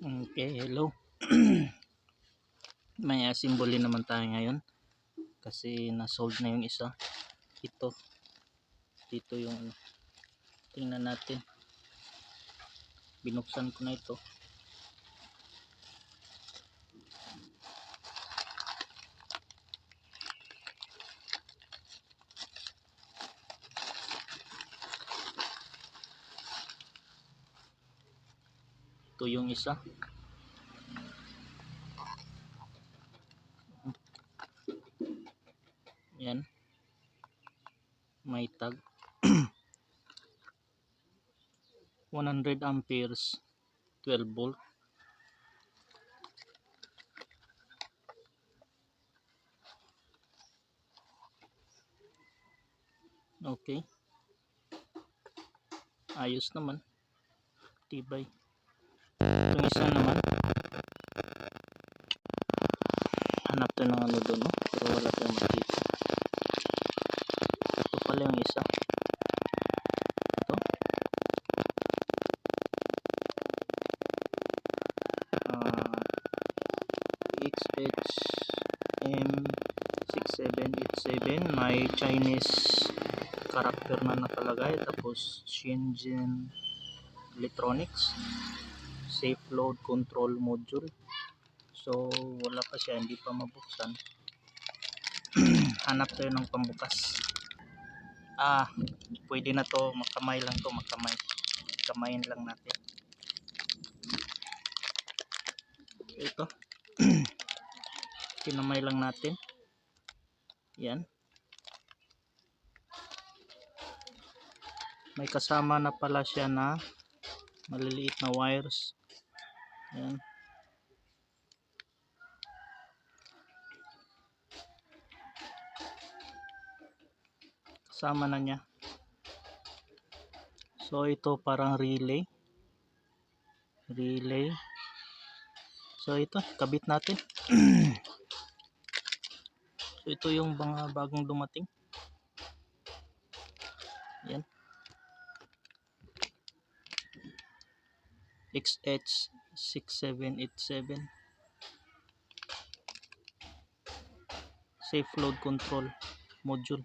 Okay, hello. May assembly naman tayo ngayon kasi na-solve na yung isa. Dito yung ano. Tingnan natin. Binuksan ko na ito. Ito yung isa. Yan. May tag. 100 amperes 12 volt. Okay. Ayos naman. Tibay. Itong isa naman. Hanap to ng ano doon, no? Pero wala tayong makita. Ito pala yung isa. Ito. XHM6787. May Chinese character na nakalagay. Tapos Shenzhen Electronics. Safe load control module. So wala pa siya, hindi pa mabuksan. Hanap tayo ng pambukas. Pwede na to, makamay lang to, kamayin lang natin. Ito. Kinamay lang natin. Yan. May kasama na pala siya na maliliit na wires. Yan. Kasama na niya. So ito parang relay. So ito, kabit natin. So ito yung mga bagong dumating. Yan. XH6787. Safe load control module.